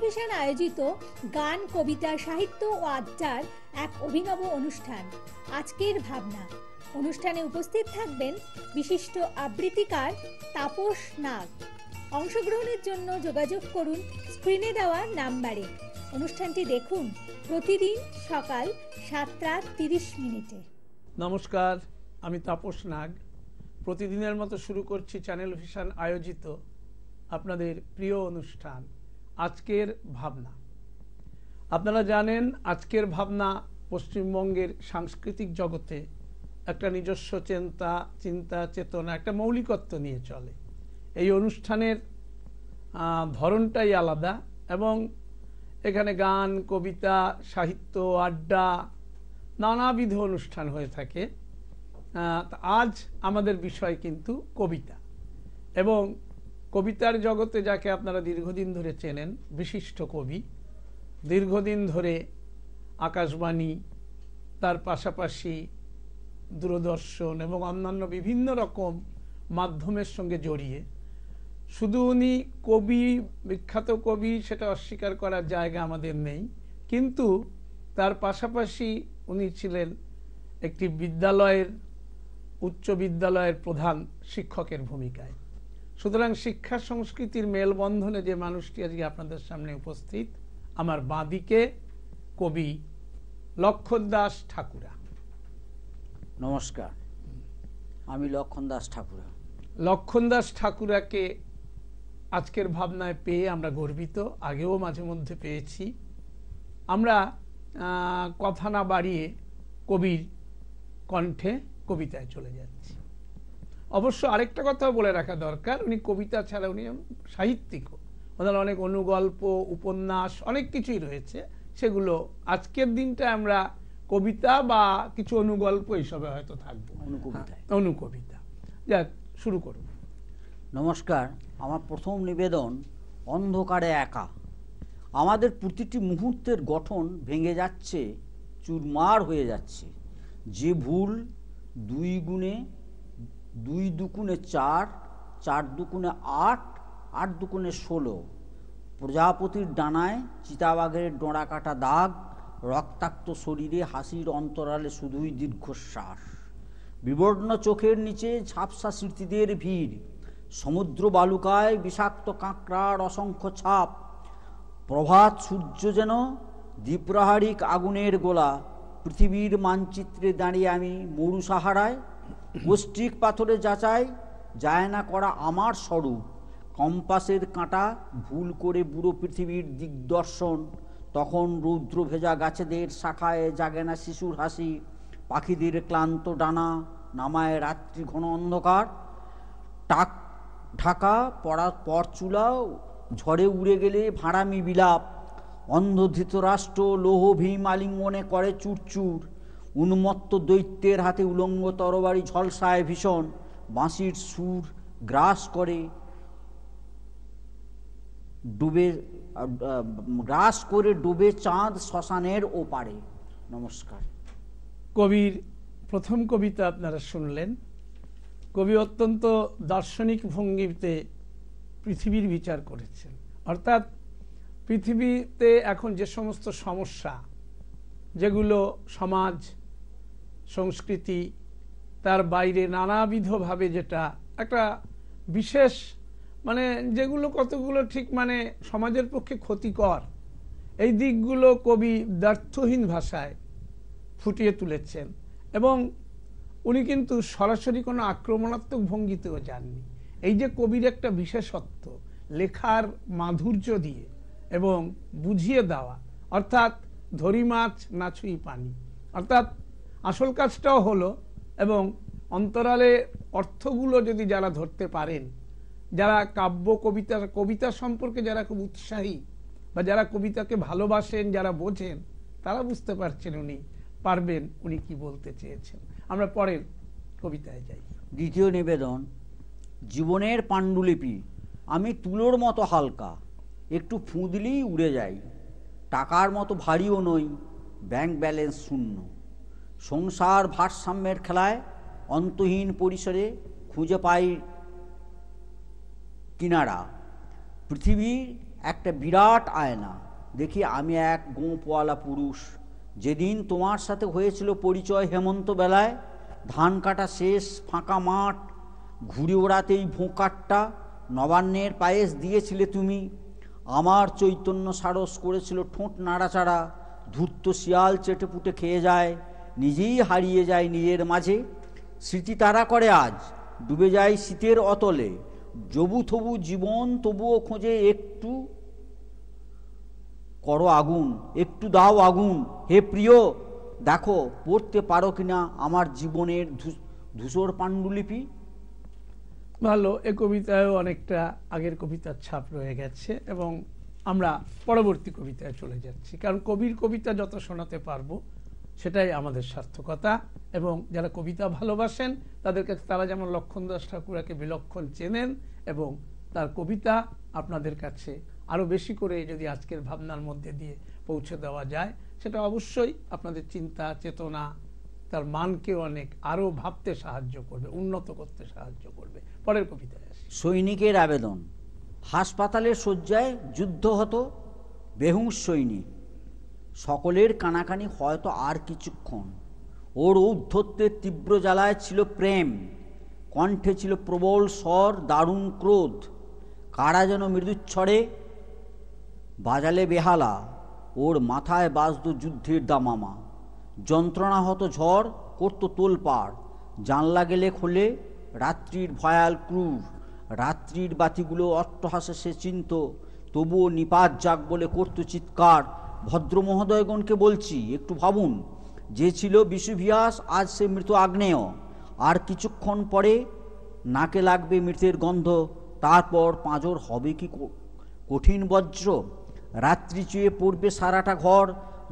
Television আয়োজিত গান, কবিতা, সাহিত্য ও আড্ডার এক অভিনব অনুষ্ঠান আজকের ভাবনা। অনুষ্ঠানে উপস্থিত থাকবেন বিশিষ্ট আবৃত্তিকার তাপস নাগ। অংশগ্রহণের জন্য যোগাযোগ করুন স্ক্রিনে দেওয়া নাম্বারে। অনুষ্ঠানটি দেখুন প্রতিদিন সকাল 7:30। নমস্কার, আমি তাপস নাগ। প্রতিদিনের মতো শুরু করছি চ্যানেল ভিশন আয়োজিত আপনাদের প্রিয় অনুষ্ঠান আজকের ভাবনা। আপনারা জানেন আজকের ভাবনা পশ্চিমবঙ্গের সাংস্কৃতিক জগতে একটা নিজস্ব চিন্তা চেতনা, একটা মৌলিকত্ব নিয়ে চলে। এই অনুষ্ঠানের ধরনটাই আলাদা এবং এখানে গান, কবিতা, সাহিত্য, আড্ডা, নানাবিধ অনুষ্ঠান হয়ে থাকে। আজ আমাদের বিষয় কিন্তু কবিতা, এবং কবিতার জগতে যাকে আপনারা দীর্ঘদিন ধরে চেনেন, বিশিষ্ট কবি, দীর্ঘদিন ধরে আকাশবাণী, তার পাশাপাশি দূরদর্শন এবং অন্যান্য বিভিন্ন রকম মাধ্যমের সঙ্গে জড়িয়ে। শুধু উনি কবি, বিখ্যাত কবি, সেটা অস্বীকার করার জায়গা আমাদের নেই, কিন্তু তার পাশাপাশি উনি ছিলেন একটি বিদ্যালয়ের, উচ্চ বিদ্যালয়ের প্রধান শিক্ষকের ভূমিকায়। সুতরাং শিক্ষা সংস্কৃতির মেলবন্ধনে যে মানুষটি আজকে আপনাদের সামনে উপস্থিত, আমার বাঁদিকে কবি লক্ষণ দাস ঠাকুরা। নমস্কার, আমি লক্ষণ দাস ঠাকুরা। লক্ষণ দাস ঠাকুরাকে আজকের ভাবনায় পেয়ে আমরা গর্বিত, আগেও মাঝে মধ্যে পেয়েছি। আমরা কথা না বাড়িয়ে কবির কণ্ঠে কবিতায় চলে যাচ্ছি। অবশ্য আরেকটা কথা বলে রাখা দরকার, উনি কবিতা ছাড়া উনি সাহিত্যিকও। ওনার অনেক অনুগল্প, উপন্যাস, অনেক কিছুই রয়েছে। সেগুলো আজকের দিনটা আমরা কবিতা বা কিছু অনুগল্প এইসবে হয়তো থাকবো, অনুকবিতা। যাক, শুরু করুন। নমস্কার, আমার প্রথম নিবেদন অন্ধকারে একা। আমাদের প্রতিটি মুহূর্তের গঠন ভেঙে যাচ্ছে, চুরমার হয়ে যাচ্ছে। যে ভুল 2 গুণে 2 দুগুণে 4, 4 দুগুণে 8, 8 দুগুণে 16। প্রজাপতির ডানায় চিতাবাঘের ডোঁড়া কাটা দাগ, রক্তাক্ত শরীরে হাসির অন্তরালে শুধুই দীর্ঘশ্বাস। বিবর্ণ চোখের নিচে ঝাপসা স্মৃতিদের ভিড়, সমুদ্র বালুকায় বিষাক্ত কাঁকড়ার অসংখ্য ছাপ। প্রভাত সূর্য যেন দ্বীপ্রাহারিক আগুনের গোলা। পৃথিবীর মানচিত্রে দাঁড়িয়ে আমি মরু সাহারায়, গোষ্ঠিক পাথরে যাচাই যায় না করা আমার স্বরূপ। কম্পাসের কাঁটা ভুল করে বুড়ো পৃথিবীর দিগদর্শন। তখন রৌদ্র ভেজা গাছেদের শাখায় জাগে না শিশুর হাসি। পাখিদের ক্লান্ত ডানা নামায় রাত্রি ঘন অন্ধকার। টাক ঢাকা পড়া পরচুলাও ঝড়ে উড়ে গেলে ভাঁড়ামি বিলাপ। অন্ধ ধৃতরাষ্ট্র লৌহ ভীম আলিঙ্গনে করে চুরচুর। উন্মত্ত দৈত্যের হাতে উলঙ্গ তরবারি ঝলসায় ভীষণ। বাঁশির সুর গ্রাস করে ডুবে চাঁদ শ্মশানের ওপারে। নমস্কার। কবির প্রথম কবিতা আপনারা শুনলেন। কবি অত্যন্ত দার্শনিক ভঙ্গিতে পৃথিবীর বিচার করেছেন। অর্থাৎ পৃথিবীতে এখন যে সমস্ত সমস্যা, যেগুলো সমাজ, সংস্কৃতি, তার বাইরে নানাবিধভাবে যেটা একটা বিশেষ, মানে যেগুলো কতগুলো ঠিক মানে সমাজের পক্ষে ক্ষতিকর, এই দিকগুলো কবি দ্ব্যর্থহীন ভাষায় ফুটিয়ে তুলেছেন। এবং উনি কিন্তু সরাসরি কোনো আক্রমণাত্মক ভঙ্গিতেও যাননি। এই যে কবির একটা বিশেষত্ব, লেখার মাধুর্য দিয়ে এবং বুঝিয়ে দেওয়া, অর্থাৎ ধরি মাছ না ছুঁই পানি, অর্থাৎ আসল কাজটাও হলো, এবং অন্তরালে অর্থগুলো যদি যারা ধরতে পারেন, যারা কাব্য কবিতা সম্পর্কে যারা খুব উৎসাহী বা যারা কবিতাকে ভালোবাসেন, যারা বোঝেন, তারা বুঝতে পারছেন উনি কি বলতে চেয়েছেন। আমরা পরের কবিতায় যাই। দ্বিতীয় নিবেদন জীবনের পাণ্ডুলিপি। আমি তুলোর মতো হালকা, একটু ফুঁদলেই উড়ে যাই। টাকার মতো ভারীও নই, ব্যাংক ব্যালেন্স শূন্য। সংসার ভারসাম্যের খেলায় অন্তহীন পরিসরে খুঁজে পাই কিনারা। পৃথিবী একটা বিরাট আয়না। দেখি আমি এক গোঁপওয়ালা পুরুষ। যেদিন তোমার সাথে হয়েছিল পরিচয় হেমন্ত বেলায়, ধান কাটা শেষ, ফাঁকা মাঠ, ঘুরে ওড়াতেই ভোঁকাটটা, নবান্নের পায়েস দিয়েছিলে তুমি। আমার চৈতন্য সারস করেছিল ঠোঁট নাড়াচাড়া। ধূর্ত শিয়াল চেটেপুটে খেয়ে যায়, নিজেই হারিয়ে যায় নিজের মাঝে। স্মৃতি তারা করে আজ, ডুবে যায় শীতের অতলে। জবু থবু জীবন তবুও খোঁজে একটু করো আগুন, একটু দাও আগুন। হে প্রিয়, দেখো পড়তে পারো কিনা আমার জীবনের ধূসর পাণ্ডুলিপি। ভালো, এ কবিতায়ও অনেকটা আগের কবিতার ছাপ রয়ে গেছে এবং আমরা পরবর্তী কবিতায় চলে যাচ্ছি, কারণ কবির কবিতা যত শোনাতে পারবো সেটাই আমাদের সার্থকতা। এবং যারা কবিতা ভালোবাসেন তাদেরকে, তারা যেমন লক্ষণ দাস ঠাকুরকে বিলক্ষণ চেনেন, এবং তার কবিতা আপনাদের কাছে আরও বেশি করে যদি আজকের ভাবনার মধ্যে দিয়ে পৌঁছে দেওয়া যায়, সেটা অবশ্যই আপনাদের চিন্তা চেতনা, তার মানকে অনেক আরও ভাবতে সাহায্য করবে, উন্নত করতে সাহায্য করবে। পরের কবিতায় আসি। সৈনিকের আবেদন। হাসপাতালের শয্যায় যুদ্ধ হতো, বেহুঁশ সৈনিক। সকলের কানাকানি হয়তো আর কিছুক্ষণ। ওর ঔদ্ধত্যের তীব্র জ্বালায় ছিল প্রেম, কণ্ঠে ছিল প্রবল স্বর, দারুণ ক্রোধ। কারা যেন মৃদুচ্ছরে বাজালে বেহালা, ওর মাথায় বাজত যুদ্ধের দামামা। যন্ত্রণা হতো ঝড়, করত তোলপাড়। জানলা গেলে খোলে, রাত্রির ভয়াল ক্রূর। রাত্রির বাতিগুলো অট্টহাসে সে চিনত, তবুও নিপাত যাক বলে করত চিৎকার। ভদ্র মহোদয়গণকে বলছি, একটু ভাবুন, যে ছিল বিশুভিয়াস আজ সে মৃত আগ্নেয়। আর কিছুক্ষণ পরে নাকে লাগবে মৃতের গন্ধ, তারপর পাঁজর হবে কি কঠিন বজ্র। রাত্রি চুয়ে পড়বে সারাটা ঘর,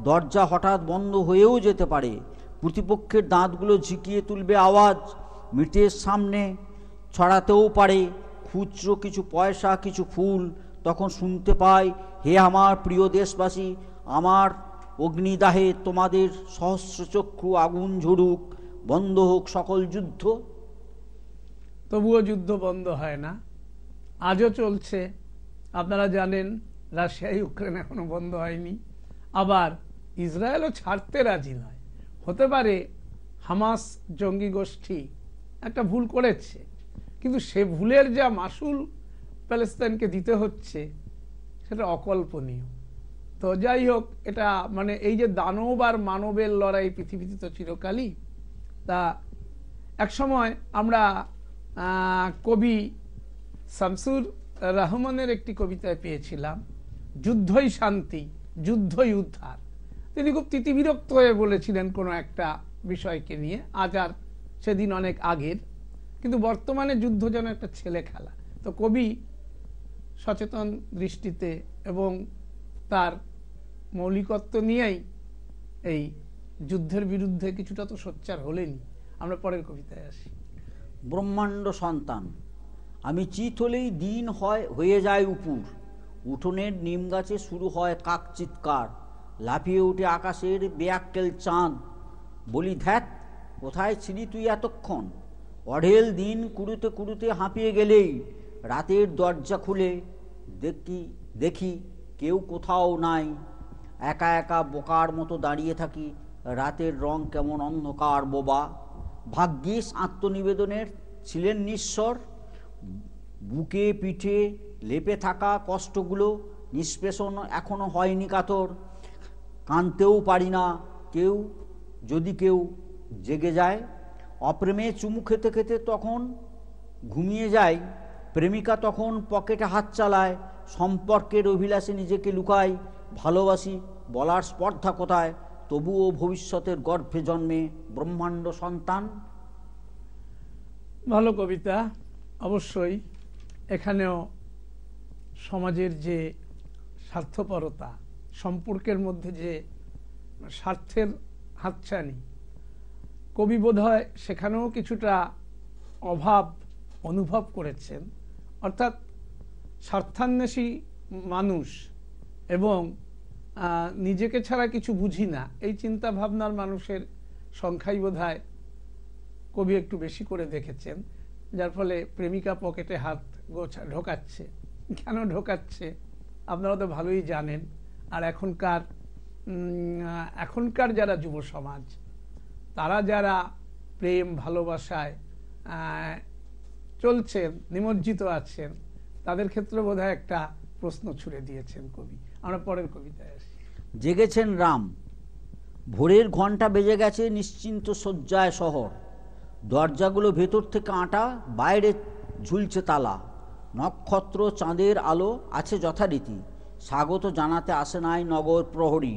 দরজা হঠাৎ বন্ধ হয়েও যেতে পারে। প্রতিপক্ষের দাঁতগুলো ঝিকিয়ে তুলবে আওয়াজ, মৃতের সামনে ছড়াতেও পারে খুচরো কিছু পয়সা, কিছু ফুল। তখন শুনতে পাই, হে আমার প্রিয় দেশবাসী, আমার অগ্নিদাহে তোমাদের সহস্রচক্ষু আগুন ঝরুক, বন্ধ হোক সকল যুদ্ধ। তবুও যুদ্ধ বন্ধ হয় না, আজও চলছে। আপনারা জানেন রাশিয়া ইউক্রেন এখনো বন্ধ হয়নি। আবার ইসরায়েলও ছাড়তে রাজি নয়। হতে পারে হামাস জঙ্গি গোষ্ঠী একটা ভুল করেছে, কিন্তু সে ভুলের যা মাসুল প্যালেস্তাইনকে দিতে হচ্ছে সেটা অকল্পনীয়। তো যাই হোক, এটা মানে এই যে দানব আর মানবের লড়াই পৃথিবীতে তো চিরকালই। তা একসময় আমরা কবি শামসুর রহমানের একটি কবিতায় পেয়েছিলাম, যুদ্ধই শান্তি, যুদ্ধই উদ্ধার। তিনি খুব তিতিবিরক্ত হয়ে বলেছিলেন কোনো একটা বিষয়কে নিয়ে, আজ আর সেদিন অনেক আগের, কিন্তু বর্তমানে যুদ্ধ যেন একটা ছেলে খেলা। তো কবি সচেতন দৃষ্টিতে এবং তার মৌলিকত্ব নিয়েই এই যুদ্ধের বিরুদ্ধে কিছুটা তো সোচ্চার হলেনি। আমরা পরের কবিতায় আসি। ব্রহ্মাণ্ড সন্তান। আমি চিত হলেই দিন হয়ে যায় উপুর। উঠোনের নিম গাছে শুরু হয় কাক চিৎকার। লাফিয়ে উঠে আকাশের বেয়াক্কেল চাঁদ। বলি, ধ্যাত, কোথায় ছিলি তুই এতক্ষণ? অঢেল দিন কুড়ুতে কুড়ুতে হাঁপিয়ে গেলেই রাতের দরজা খুলে দেখি কেউ কোথাও নাই। একা একা বোকার মতো দাঁড়িয়ে থাকি, রাতের রং কেমন অন্ধকার বোবা। ভাগ্যিস আত্মনিবেদনের ছিলেন নিঃস্বর। বুকে পিঠে লেপে থাকা কষ্টগুলো নিষ্পেষণ এখনো হয়নি কাতর। কাঁদতেও পারি না, যদি কেউ জেগে যায়। অপ্রেমে চুমু খেতে খেতে তখন ঘুমিয়ে যায়। প্রেমিকা তখন পকেটে হাত চালায়, সম্পর্কের অভিলাষে নিজেকে লুকায়। ভালোবাসি বলার স্পর্ধা কোথায়, তবুও ভবিষ্যতের গর্ভে জন্মে ব্রহ্মাণ্ড সন্তান। ভালো কবিতা। অবশ্যই এখানেও সমাজের যে স্বার্থপরতা, সম্পর্কের মধ্যে যে স্বার্থের হাতছানি, কবি বোধহয় সেখানেও কিছুটা অভাব অনুভব করেছেন। অর্থাৎ স্বার্থান্বেষী মানুষ এবং নিজেকে ছাড়া কিছু বুঝি না, এই চিন্তা ভাবনার মানুষের সংখ্যাই বোধহয় কবি একটু বেশি করে দেখেছেন, যার ফলে প্রেমিকা পকেটে হাত ঢোকাচ্ছে। কেন ঢোকাচ্ছে আপনারা তো ভালোই জানেন। আর এখনকার যারা যুব সমাজ, তারা যারা প্রেম ভালোবাসায় চলছেন, নিমজ্জিত আছেন, তাদের ক্ষেত্রে বোধহয় একটা প্রশ্ন ছুড়ে দিয়েছেন কবি। আমরা পরের কবিতায় আসি। জেগেছেন রাম, ভোরের ঘণ্টা বেজে গেছে, নিশ্চিন্ত শয্যায় শহর, দরজাগুলো ভেতর থেকে আঁটা, বাইরে ঝুলছে তালা, নক্ষত্র চাঁদের আলো আছে যথারীতি, স্বাগত জানাতে আসে নাই নগর প্রহরী।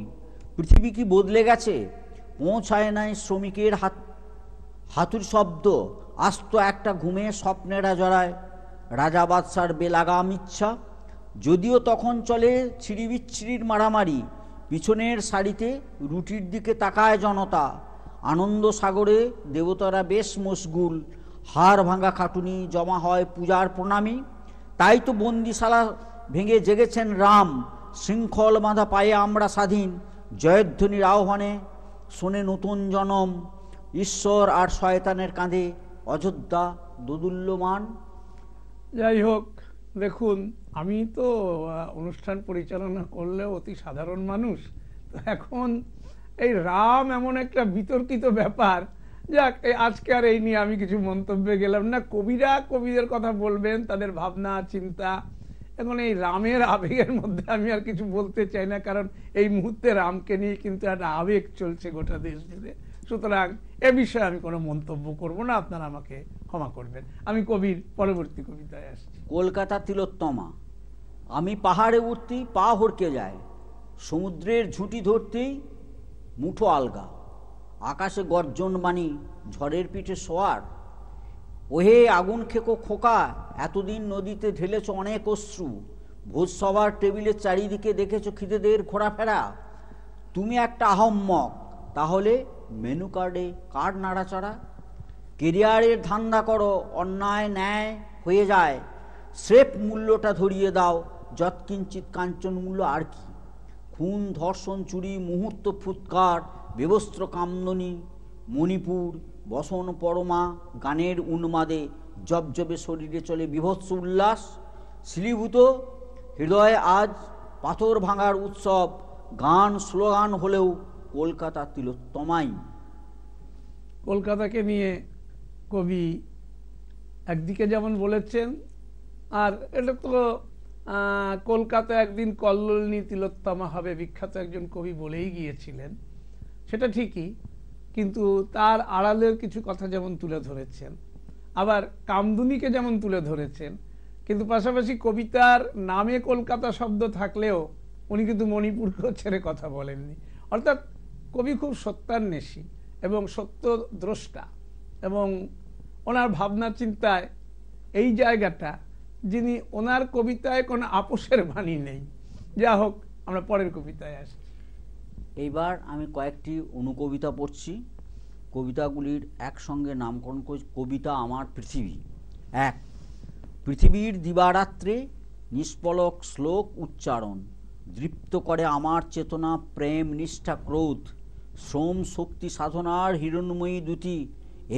পৃথিবী কি বদলে গেছে? পৌঁছায় নাই শ্রমিকের হাতুর শব্দ, আস্ত একটা ঘুমে স্বপ্নেরা জড়ায় রাজা বাদশার বেলাগাম ইচ্ছা। যদিও তখন চলে ছিঁড়িবিচ্ছিরির মারামারি, পিছনের সারিতে রুটির দিকে তাকায় জনতা, আনন্দ সাগরে দেবতারা বেশ মশগুল, হাড় ভাঙা খাটুনি জমা হয় পূজার প্রণামী। তাই তো বন্দিশালা ভেঙে জেগেছেন রাম, শৃঙ্খল বাঁধা পায়ে আমরা স্বাধীন, জয়ধ্বনির আহ্বানে শোনে নতুন জনম, ঈশ্বর আর শয়তানের কাঁধে অযোধ্যা দোদুল্যমান। যাই হোক, দেখুন, আমি তো অনুষ্ঠান পরিচালনা করলেও অতি সাধারণ মানুষ। তো এখন এই রাম এমন একটা বিতর্কিত ব্যাপার, যাক, আজকে আর এই নিয়ে আমি কিছু মন্তব্যে গেলাম না। কবিরা কবিদের কথা বলবেন, তাদের ভাবনা চিন্তা। এখন এই রামের আবেগের মধ্যে আমি আর কিছু বলতে চাই না, কারণ এই মুহূর্তে রামকে নিয়ে কিন্তু একটা আবেগ চলছে গোটা দেশ জুড়ে। সুতরাং এ বিষয়ে আমি কোনো মন্তব্য করব না, আপনারা আমাকে ক্ষমা করবেন। আমি কবির পরবর্তী কবিতায় আসছি। কলকাতা তিলোত্তমা, আমি পাহাড়ে উঠতেই পা হড়কে যায়, সমুদ্রের ঝুঁটি ধরতেই মুঠো আলগা, আকাশে গর্জন বাণী ঝড়ের পিঠে শোয়ার। ওহে আগুন খেকো খোকা, এতদিন নদীতে ঢেলেছ অনেক অশ্রু, ভোজসভার টেবিলের চারিদিকে দেখেছ খিদেদের ঘোরাফেরা। তুমি একটা আহম্মক, তাহলে মেনু কার্ডে কার্ড নাড়াচাড়া। কেরিয়ারের ধান্দা করো, অন্যায় ন্যায় হয়ে যায়, স্রেফ মূল্যটা ধরিয়ে দাও, যৎকিঞ্চিত কাঞ্চন মূল্য আর কি। খুন ধর্ষণ চুরি মুহূর্ত ফুৎকার, বেবস্ত্র কামদনি মণিপুর, বসন পরমা গানের উন্মাদে, জবজবে শরীরে চলে বিভৎস উল্লাস। শিলীভূত হৃদয়ে আজ পাথর ভাঙার উৎসব, গান স্লোগান হলেও কলকাতা তিলোত্তমাই। কলকাতাকে নিয়ে কবি একদিকে যেমন বলেছেন, আর এটা তো কলকাতা একদিন কল্লোলিনী তিলোত্তমা হবে, বিখ্যাত একজন কবি বলেই গিয়েছিলেন, সেটা ঠিকই। কিন্তু তার আড়ালের কিছু কথা যেমন তুলে ধরেছেন, আবার কামদুনিকে যেমন তুলে ধরেছেন, কিন্তু পাশাপাশি কবিতার নামে কলকাতা শব্দ থাকলেও উনি কিন্তু মণিপুরকেও ছেড়ে কথা বলেননি। অর্থাৎ কবি খুব সত্যান্বেষী এবং সত্যদ্রষ্টা, এবং ওনার ভাবনা চিন্তায় এই জায়গাটা, যিনি ওনার কবিতায় কোনো আপোষের বাণী নেই। যা হোক, আমরা পরের কবিতায় আসি। এইবার আমি কয়েকটি অনুকবিতা পড়ছি, কবিতাগুলির একসঙ্গে নামকরণ করে। কবিতা আমার পৃথিবী। এক, পৃথিবীর দিবারাত্রে নিষ্পলক শ্লোক উচ্চারণ, দৃপ্ত করে আমার চেতনা প্রেম নিষ্ঠা ক্রোধ, শ্রম শক্তি সাধনার হিরণ্ময়ী দ্যুতি,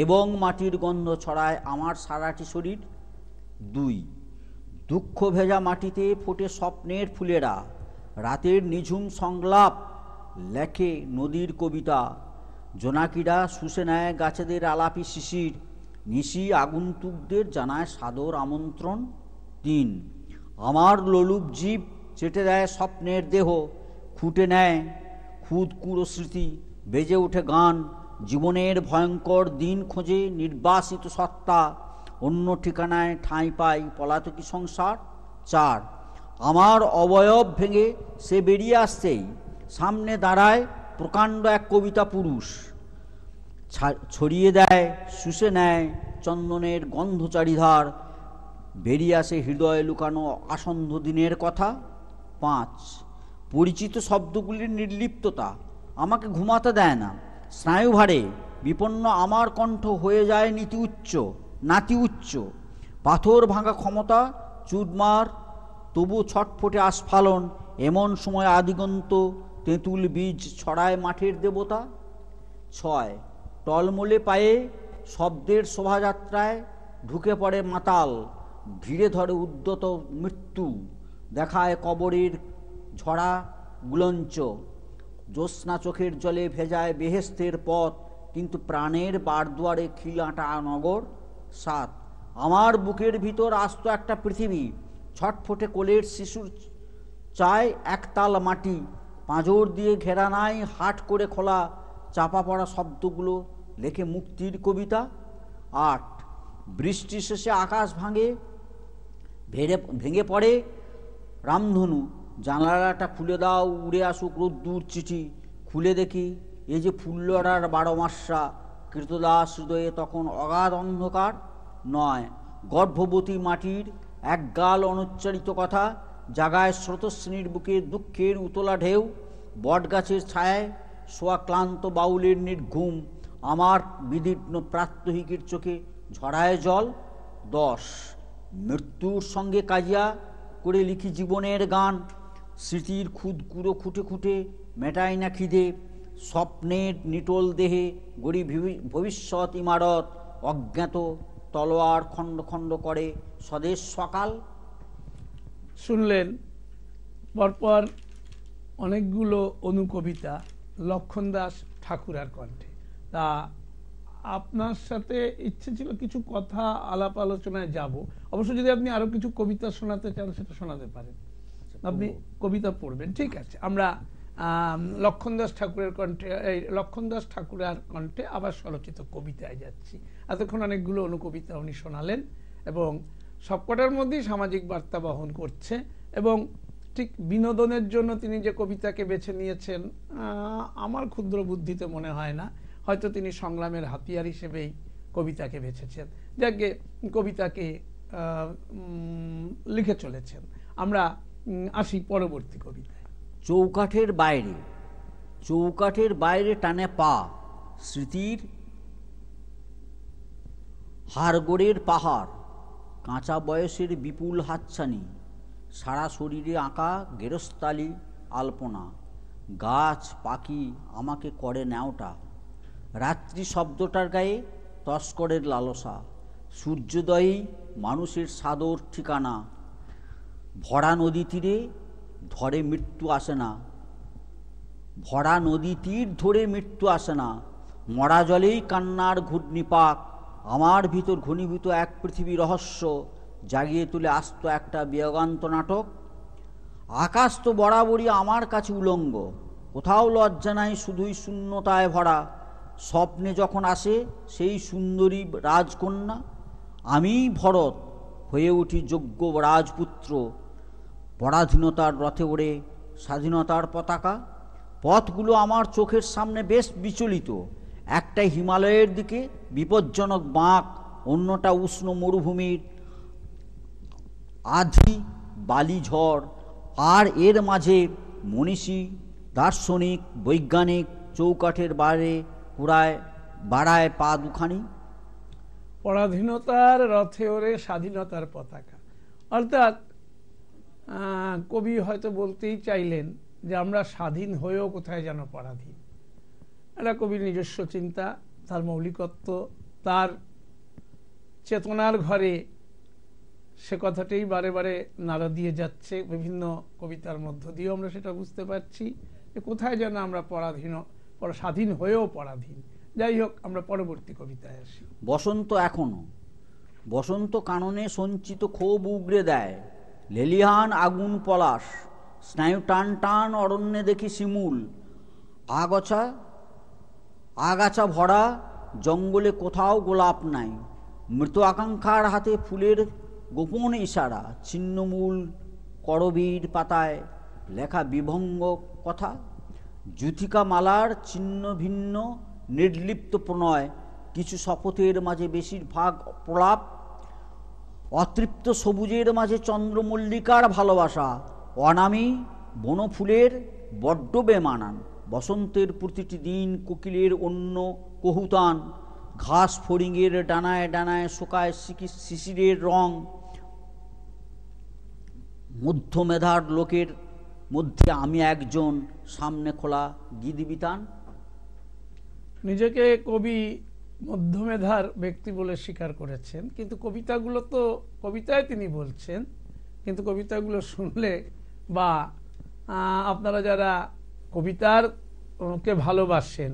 এবং মাটির গন্ধ ছড়ায় আমার সারাটি শরীর। দুই, দুঃখ ভেজা মাটিতে ফোটে স্বপ্নের ফুলেরা, রাতের নিঝুম সংলাপ লেখে নদীর কবিতা, জোনাকিরা শুষে নেয় গাছেদের আলাপি শিশির, নিশি আগন্তুকদের জানায় সাদর আমন্ত্রণ। তিন, আমার লোলুপ জীব চেটে দেয় স্বপ্নের দেহ, খুঁটে নেয় খুদ কুড়ো স্মৃতি, বেজে ওঠে গান, জীবনের ভয়ঙ্কর দিন খোঁজে নির্বাসিত সত্তা, অন্য ঠিকানায় ঠাঁই পাই পলাতকি সংসার। চার, আমার অবয়ব ভেঙে সে বেরিয়ে আসতেই সামনে দাঁড়ায় প্রকাণ্ড এক কবিতা পুরুষ, ছড়িয়ে দেয় শুষে নেয় চন্দনের গন্ধ চারিধার, বেরিয়ে আসে হৃদয়ে লুকানো আসন্ন দিনের কথা। পাঁচ, পরিচিত শব্দগুলির নির্লিপ্ততা আমাকে ঘুমাতে দেয় না, স্নায়ুভারে বিপন্ন আমার কণ্ঠ হয়ে যায় নাতি উচ্চ, পাথর ভাঙা ক্ষমতা চুরমার তবু ছটফটে আস্ফালন, এমন সময় আদিগন্ত তেঁতুল বীজ ছড়ায় মাঠের দেবতা। ছয়, টলমলে পায়ে শব্দের শোভাযাত্রায় ঢুকে পড়ে মাতাল, ভিড়ে ধরে উদ্যত মৃত্যু, দেখায় কবরের ঝরা গুলঞ্চ, জ্যোৎস্না চোখের জলে ভেজায় বেহেস্তের পথ, কিন্তু প্রাণের বারদুয়ারে খিলাটা নগর। 7 আমার বুকের ভিতর আস্ত একটা পৃথিবী, ছটফটে কোলের শিশুর চায় একতাল মাটি, পাঁজর দিয়ে ঘেরা নাই, হাট করে খোলা চাপা পড়া শব্দগুলো লেখে মুক্তির কবিতা। 8 বৃষ্টি শেষে আকাশ ভেঙে পড়ে রামধনু, জানালাটা খুলে দাও, উড়ে আসুক রোদ্দুর চিঠি। খুলে দেখি এ যে ফুল্লরার 12 মাসা, কৃতদাস হৃদয়ে তখন অগাধ অন্ধকার। 9 গর্ভবতী মাটির এক গাল অনুচ্চারিত কথা, জাগায় স্রোতস্বিনীর বুকে দুঃখের উতলা ঢেউ। বটগাছের ছায়ায় শোয়া ক্লান্ত বাউলের নির্ঘুম, আমার বিদীর্ণ প্রাত্যহিকের চোখে ঝরায় জল। 10 মৃত্যুর সঙ্গে কাজিয়া করে লিখি জীবনের গান, স্মৃতির খুদকুড়ো খুঁটে খুঁটে মেটায় না খিদে। স্বপ্নের নিটোল দেহে গড়ি ভবিষ্যৎ ইমারত, অজ্ঞাত তলোয়ার খণ্ড খণ্ড করে স্বদেশ সকাল। শুনলেন পরপর অনেকগুলো অনুকবিতা লক্ষণদাস ঠাকুরার কণ্ঠে। তা আপনার সাথে ইচ্ছে ছিল কিছু কথা আলাপ আলোচনায় যাব, অবশ্য যদি আপনি আরো কিছু কবিতা শোনাতে চান সেটা শোনাতে পারেন, আপনি কবিতা পড়বেন, ঠিক আছে। আমরা লক্ষণদাস ঠাকুরের কণ্ঠে, এই লক্ষণদাস ঠাকুরের কণ্ঠে আবার স্বরচিত কবিতায় যাচ্ছি। এতক্ষণ অনেকগুলো অনুকবিতা উনি শোনালেন এবং সবকটার মধ্যেই সামাজিক বার্তা বহন করছে, এবং ঠিক বিনোদনের জন্য তিনি যে কবিতাকে বেছে নিয়েছেন আমার ক্ষুদ্র বুদ্ধিতে মনে হয় না, হয়তো তিনি সংগ্রামের হাতিয়ার হিসেবেই কবিতাকে বেছেছেন, যাকে কবিতাকে লিখে চলেছেন। আমরা আসি পরবর্তী কবিতায়। চৌকাঠের বাইরে টানে পা, স্মৃতির হাড়গোড়ের পাহাড়, কাঁচা বয়সের বিপুল হাতছানি, সারা শরীরে আঁকা গেরস্তালি আলপনা, গাছ পাখি আমাকে করে ন্যাওটা, রাত্রি শব্দটার গায়ে তস্করের লালসা, সূর্যোদয়ই মানুষের সাদর ঠিকানা, ভরা নদী তীরে ধরে মৃত্যু আসে না, ভরা নদী তীর ধরে মৃত্যু আসে না, মরা জলেই কান্নার ঘূর্ণিপাক, আমার ভিতর ঘনীভূত এক পৃথিবী রহস্য, জাগিয়ে তুলে আস্ত একটা বিয়োগান্ত নাটক। আকাশ তো বরাবরই আমার কাছে উলঙ্গ, কোথাও লজ্জা নাই, শুধুই শূন্যতায় ভরা, স্বপ্নে যখন আসে সেই সুন্দরী রাজকন্যা, আমিই ভরত হয়ে উঠি যোগ্য রাজপুত্র, পরাধীনতার রথে ওড়ে স্বাধীনতার পতাকা। পথগুলো আমার চোখের সামনে বেশ বিচলিত, একটা হিমালয়ের দিকে বিপজ্জনক বাঁক, অন্যটা উষ্ণ মরুভূমির আধি বালি ঝড়, আর এর মাঝে মনীষী দার্শনিক বৈজ্ঞানিক চৌকাঠের বাইরে বাড়ায় পা দুখানি। পরাধীনতার রথে ওরে স্বাধীনতার পতাকা, অর্থাৎ কবি হয়তো বলতেই চাইলেন যে আমরা স্বাধীন হয়েও কোথায় যেন পরাধীন। এটা কবির নিজস্ব চিন্তা, তার মৌলিকত্ব, তার চেতনার ঘরে সে কথাটাই বারে বারে নাড়া দিয়ে যাচ্ছে বিভিন্ন কবিতার মধ্য দিয়েও আমরা সেটা বুঝতে পারছি যে কোথায় যেন আমরা স্বাধীন হয়েও পরাধীন। যাই হোক, আমরা পরবর্তী কবিতায় আসি। বসন্ত এখনো, বসন্ত কাননে সঞ্চিত ক্ষোভ উগড়ে দেয়, লেলিহান আগুন পলাশ, স্নায়ু টান টান অরণ্যে দেখি শিমুল, আগাছা ভরা জঙ্গলে কোথাও গোলাপ নাই, মৃত আকাঙ্ক্ষার হাতে ফুলের গোপন ইশারা, ছিন্নমূল করবীর পাতায় লেখা বিভঙ্গ কথা, যুথিকা মালার ছিন্ন ভিন্ন নির্লিপ্ত প্রণয়, কিছু শপথের মাঝে বেশিরভাগ প্রলাপ, অতৃপ্ত সবুজের মাঝে চন্দ্রমল্লিকার ভালোবাসা, অনামী বনফুলের বড্ড বেমানান, বসন্তের প্রতিটি দিন কোকিলের অন্য কহুতান, ঘাস ফড়িংয়ের ডানায় ডানায় শোকায় শিশিরের রং, মধ্যমেধার লোকের মধ্যে আমি একজন, সামনে খোলা গিদিবিতান। নিজেকে কবি মধ্যমেধার ব্যক্তি বলে স্বীকার করেছেন, কিন্তু কবিতাগুলো তো কবিতায় তিনি বলছেন, কিন্তু কবিতাগুলো শুনলে বা আপনারা যারা কবিতার কে ভালোবাসেন,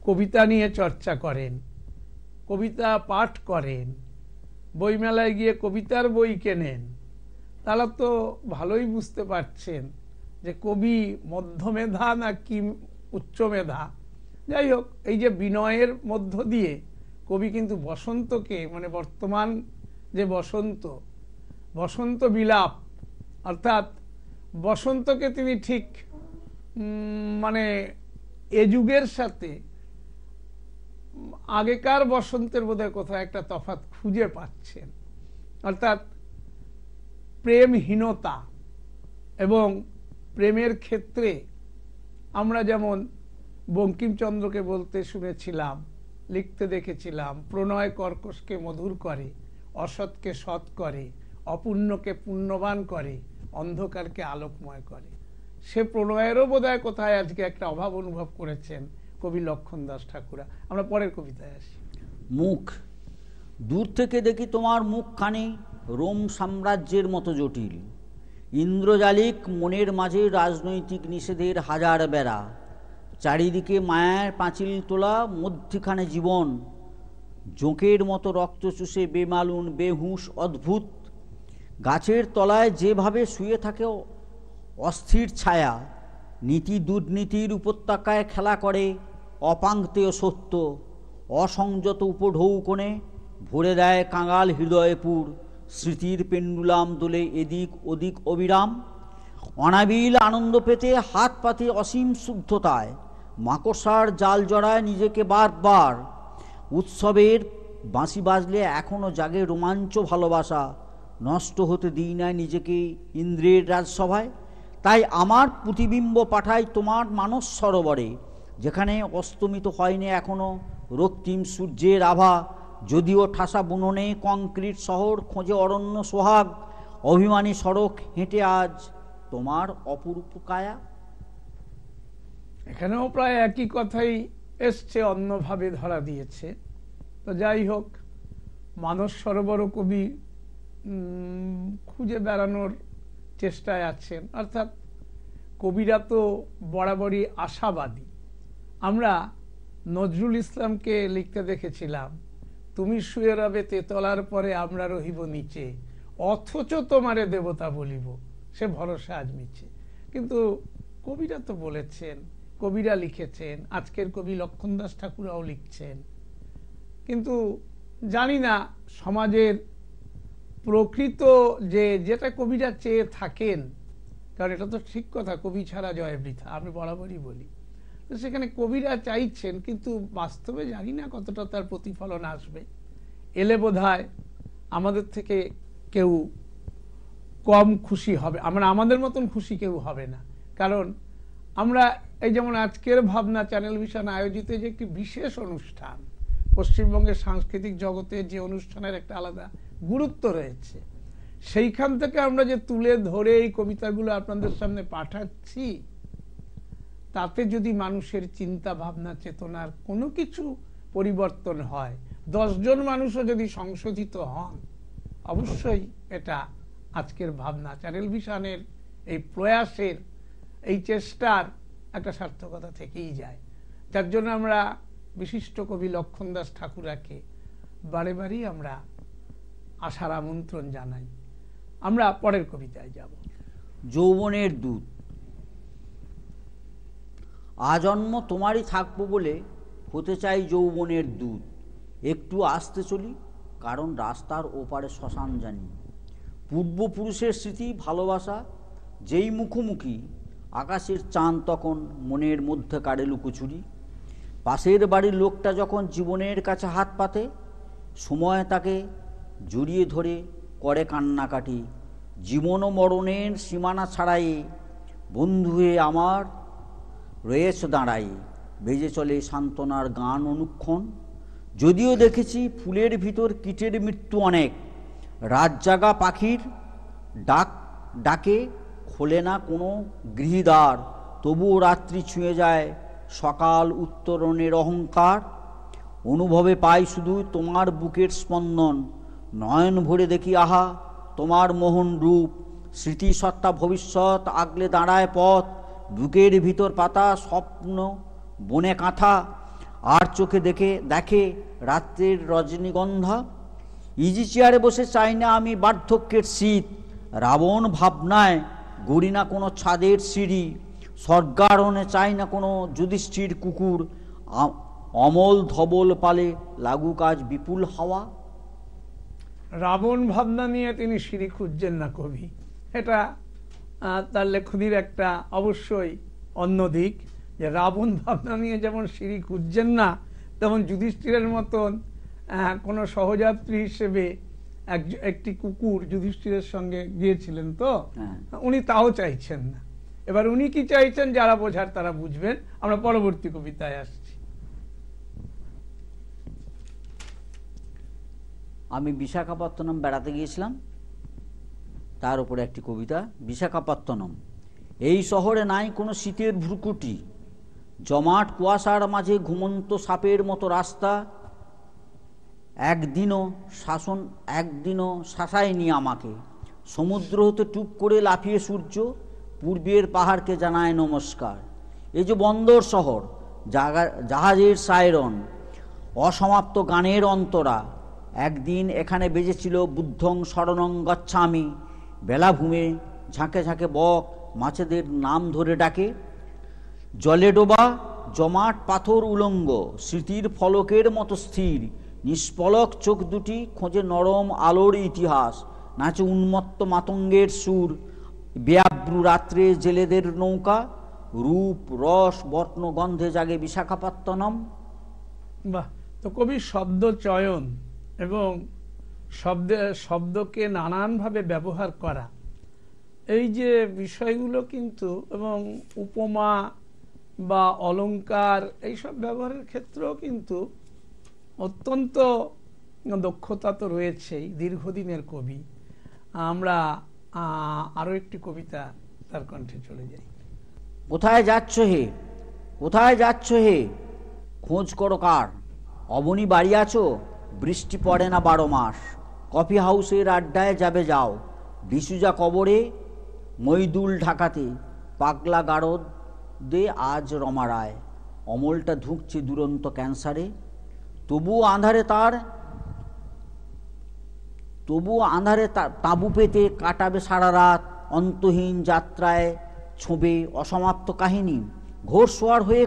কবিতা নিয়ে চর্চা করেন, কবিতা পাঠ করেন, বইমেলায় গিয়ে কবিতার বই কেনেন, তারা তো ভালোই বুঝতে পারছেন যে কবি মধ্যমেধা না কি উচ্চ মেধা। যাই হোক, এই যে বিনয়ের মধ্য দিয়ে কবি কিন্তু বসন্তকে, মানে বর্তমান যে বসন্ত বিলাপ, অর্থাৎ বসন্তকে তিনি ঠিক মানে এ যুগের সাথে আগেকার বসন্তের বোধহয় কোথাও একটা তফাৎ খুঁজে পাচ্ছেন। অর্থাৎ প্রেমহীনতা এবং প্রেমের ক্ষেত্রে আমরা যেমন বঙ্কিমচন্দ্রকে বলতে শুনেছিলাম, লিখতে দেখেছিলাম, প্রণয় কর্কশকে মধুর করে, অসৎকে সৎ করে, অপূর্ণকে পুণ্যবান করে, অন্ধকারকে আলোকময় করে। সে প্রণয়েরও বোধহয় কোথায় আজকে একটা অভাব অনুভব করেছেন কবি লক্ষণ দাস ঠাকুরা। আমরা পরের কবিতায় আসি। মুখ, দূর থেকে দেখি তোমার মুখখানি রোম সাম্রাজ্যের মতো জটিল, ইন্দ্রজালিক মনের মাঝে রাজনৈতিক নিষেধের হাজার বেড়া, চারিদিকে মায়ার পাঁচিল তোলা, মধ্যখানে জীবন জোঁকের মতো রক্ত চুষে বেমালুন বেহুশ অদ্ভুত, গাছের তলায় যেভাবে শুয়ে থাকে অস্থির ছায়া, নীতি দুর্নীতির উপত্যকায় খেলা করে অপাঙ্ক্তেয় সত্য, অসংযত উপঢৌকনে ভরে দেয় কাঙাল হৃদয়পুর, স্মৃতির পেন্ডুলাম দোলে এদিক ওদিক অবিরাম, অনাবিল আনন্দ পেতে হাত পাতে অসীম শুদ্ধতায়, মাকড়সার জাল জড়ায় নিজেকে বারবার, উৎসবের বাঁশি বাজলে এখনও জাগে রোমাঞ্চ ভালোবাসা, নষ্ট হতে দিই না নিজেকে ইন্দ্রের রাজসভায়, তাই আমার প্রতিবিম্ব পাঠাই তোমার মানস সরোবরে, যেখানে অস্তমিত হয়নি এখনো রক্তিম সূর্যের আভা, যদিও ঠাসা বুননে কংক্রিট শহর খোঁজে অরণ্য সোহাগ, অভিমানী সড়ক হেঁটে আজ তোমার অপরূপ কায়া। এখানেও প্রায় একই কথাই এসছে, অন্যভাবে ধরা দিয়েছে। তো যাই হোক, মানস সরোবর কবি খুঁজে বেড়ানোর চেষ্টায় আছেন। অর্থাৎ কবিরা তো বরাবরই আশাবাদী। আমরা নজরুল ইসলামকে লিখতে দেখেছিলাম, তুমি শুয়ে রবে তেতলার পরে আমরা রহিব নিচে, অথচ তোমারে দেবতা বলিব সে ভরসা আজ মিছে। কিন্তু কবিরা তো বলেছেন, কবিরা লিখেছেন, আজকের কবি লক্ষণ দাস ঠাকুরাও লিখছেন, কিন্তু জানি না সমাজের প্রকৃত যেটা কবিরা চেয়ে থাকেন, কারণ এটা তো ঠিক কথা, কবি ছাড়া জয় বৃথা, আমি বরাবরই বলি। তো সেখানে কবিরা চাইছেন, কিন্তু বাস্তবে জানি না কতটা তার প্রতিফলন আসবে। এলে বোধহয় আমাদের থেকে কেউ কম খুশি হবে, আমাদের মতন খুশি কেউ হবে না। কারণ আমরা এই যেমন আজকের ভাবনা চ্যানেল ভিশন আয়োজিত যে একটি বিশেষ অনুষ্ঠান, পশ্চিমবঙ্গের সাংস্কৃতিক জগতে যে অনুষ্ঠানের একটা আলাদা গুরুত্ব রয়েছে, সেইখান থেকে আমরা যে তুলে ধরে এই কবিতাগুলো আপনাদের সামনে পাঠাচ্ছি, তাতে যদি মানুষের চিন্তা ভাবনা চেতনার কোনো কিছু পরিবর্তন হয়, 10 জন মানুষও যদি সংশোধিত হন, অবশ্যই এটা আজকের ভাবনা চ্যানেল ভিশনের এই প্রয়াসের, এই চেষ্টার একটা সার্থকতা থেকেই যায়। যার জন্য আমরা বিশিষ্ট কবি লক্ষণ দাস ঠাকুরাকে বারে বারেই আমরা আশার আমন্ত্রণ জানাই। আমরা পরের কবিতায় যাব। যৌবনের দূত, আজন্ম তোমারই থাকবো বলে হতে চাই যৌবনের দূত, একটু আসতে চলি কারণ রাস্তার ওপারে শ্মশান জানি, পূর্বপুরুষের স্মৃতি ভালোবাসা যেই মুখোমুখি, আকাশের চাঁদ তখন মনের মধ্যে কাড়ে লুকোচুরি, পাশের বাড়ির লোকটা যখন জীবনের কাছে হাত পাতে, সময় তাকে জড়িয়ে ধরে করে কান্নাকাটি, জীবন ও মরণের সীমানা ছাড়াই বন্ধু হয়ে আমার রয়েছ দাঁড়াই, বেজে চলে সান্ত্বনার গান অনুক্ষণ, যদিও দেখেছি ফুলের ভিতর কীটের মৃত্যু অনেক, রাত জাগা পাখির ডাকে খোলে না কোনো গৃহদ্বার, তবুও রাত্রি ছুঁয়ে যায় সকাল উত্তরণের অহংকার, অনুভবে পাই শুধু তোমার বুকের স্পন্দন, নয়ন ভরে দেখি আহা তোমার মোহন রূপ, স্মৃতি সত্তা ভবিষ্যৎ আগলে দাঁড়ায় পথ, বুকের ভিতর পাতা স্বপ্ন বনে কাঁথা, আর চোখে দেখে রাত্রের রজনীগন্ধা। ইজি চেয়ারে বসে চাই না আমি বার্ধক্যের শীত, রাবণ ভাবনায় গড়ি না কোনো ছাদের সিঁড়ি, স্বর্গারোহণে চাই না কোনো যুধিষ্ঠির কুকুর, অমল ধবল পালে লাগুক আজ বিপুল হাওয়া। রাবণ ভাবনা নিয়ে তিনি সিঁড়ি খুঁজছেন না কবি, এটা তার লেখনীর একটা অবশ্যই অন্য দিক, যে রাবণ ভাবনা নিয়ে যেমন সিঁড়ি খুঁজছেন না, তেমন যুধিষ্ঠিরের মতন কোনো সহযাত্রী হিসেবে একটি কুকুর যুধিষ্ঠিরের সঙ্গে গিয়েছিলেন, তো উনি তাও চাইছেন না। এবার উনি কি চাইছেন যারা বোঝার তারা বুঝবেন। আমরা পরবর্তী কবিতায় আসছি। আমি বিশাখাপত্তনম বেড়াতে গিয়েছিলাম, তার উপরে একটি কবিতা। বিশাখাপত্তনম। এই শহরে নাই কোনো শীতের ভ্রুকুটি, জমাট কুয়াশার মাঝে ঘুমন্ত সাপের মতো রাস্তা, একদিনও শাসায়নি আমাকে। সমুদ্র হতে টুপ করে লাফিয়ে সূর্য পূর্বের পাহাড়কে জানায় নমস্কার। এই যে বন্দর শহর, জাহাজের সাইরন, অসমাপ্ত গানের অন্তরা, একদিন এখানে বেজেছিল বুদ্ধং শরণং গচ্ছামি। বেলাভূমে ঝাঁকে ঝাঁকে বক মাছেদের নাম ধরে ডাকে। জলে ডোবা জমাট পাথর উলঙ্গ, স্মৃতির ফলকের মতো স্থির, নিষ্পলক চোখ দুটি খোঁজে নরম আলোর ইতিহাস, নাচে উন্মত্ত মাতঙ্গের সুর। বেয়াব্রু রাত্রে জেলেদের নৌকা, রূপ রস বর্ণ গন্ধে জাগে বিশাখাপত্তনম। বাহ! তো কবির শব্দ চয়ন এবং শব্দকে নানানভাবে ব্যবহার করা, এই যে বিষয়গুলো কিন্তু, এবং উপমা বা অলংকার এইসব ব্যবহারের ক্ষেত্রেও কিন্তু অত্যন্ত দক্ষতা তো রয়েছেই। দীর্ঘদিনের কবি। আমরা আরো একটি কবিতা তার কণ্ঠে চলে যাই। কোথায় যাচ্ছ হে, কোথায় যাচ্ছ হে, খোঁজ করো কার, অবনী বাড়ি আছো, বৃষ্টি পড়ে না 12 মাস। কফি হাউসের আড্ডায় যাবে যাও, ডিসুজা কবরে মইদুল ঢাকাতে, পাগলা গারদ দে আজ রমা রায়। অমলটা ধুঁকছে দুরন্ত ক্যান্সারে, তবুও আঁধারে তাঁবু পেতে কাটাবে সারা রাত। অন্তহীন যাত্রায় ছোঁবে অসমাপ্ত কাহিনী, ঘোড়সওয়ার হয়ে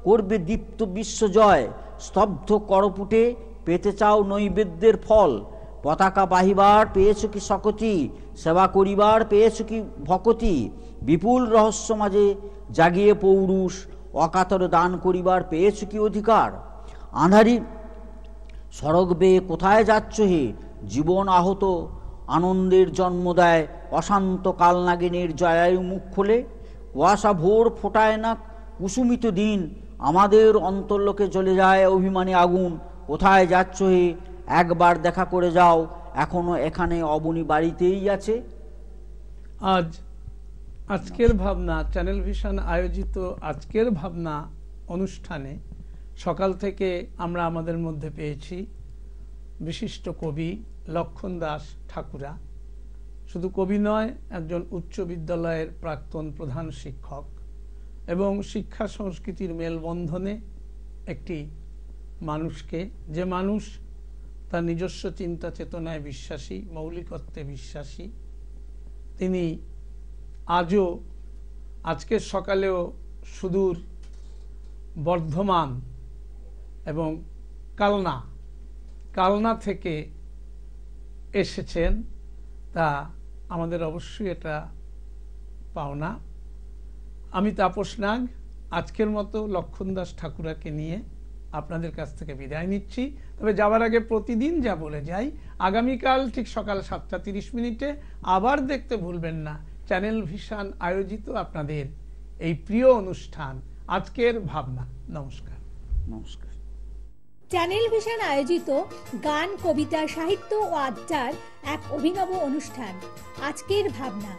করবে দীপ্ত বিশ্বজয়। স্তব্ধ করপুটে পেতে চাও নৈবেদ্যের ফল, পতাকা বাহিবার পেয়েছ কি শকতি, সেবা করিবার পেয়েছ কি ভকতি। বিপুল রহস্য মাঝে জাগিয়ে পৌরুষ, অকাতরে দান করিবার পেয়েছ কি অধিকার। আঁধারি সড়ক বেয়ে কোথায় যাচ্ছ হে, জীবন আহত আনন্দের জন্ম দেয়। অশান্ত কালনাগিনীর জয়ায়ু মুখ খোলে, কুয়াশা ভোর ফোটায় না কুসুমিত দিন। আমাদের অন্তর্লোকে জ্বলে যায় অভিমানী আগুন। কোথায় যাচ্ছ হে, একবার দেখা করে যাও, এখনো এখানে অবনী বাড়িতেই আছে। আজকের ভাবনা চ্যানেল ভিশন আয়োজিত আজকের ভাবনা অনুষ্ঠানে সকাল থেকে আমরা আমাদের মধ্যে পেয়েছি বিশিষ্ট কবি লক্ষণ দাস ঠাকুরা। শুধু কবি নয়, একজন উচ্চ বিদ্যালয়ের প্রাক্তন প্রধান শিক্ষক এবং শিক্ষা সংস্কৃতির মেলবন্ধনে একটি মানুষকে, যে মানুষ তার নিজস্ব চিন্তা চেতনায় বিশ্বাসী, মৌলিকত্বে বিশ্বাসী। তিনি আজকের সকালেও সুদূর বর্ধমান এবং কালনা থেকে এসেছেন, তা আমাদের অবশ্যই এটা পাওনা। আমি তাপস নাগ আজকের মতো লক্ষণ দাস ঠাকুরাকে নিয়ে আপনাদের কাছ থেকে বিদায় নিচ্ছি। তবে যাবার আগে প্রতিদিন যা বলে যাই, আগামীকাল ঠিক সকাল 7:30 আবার দেখতে ভুলবেন না চ্যানেল ভিশন আয়োজিত আপনাদের এই প্রিয় অনুষ্ঠান আজকের ভাবনা। নমস্কার। নমস্কার। চ্যানেল ভিশন আয়োজিত গান, কবিতা, সাহিত্য ও আড্ডার এক অভিনব অনুষ্ঠান আজকের ভাবনা।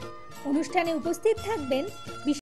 অনুষ্ঠানে উপস্থিত থাকবেন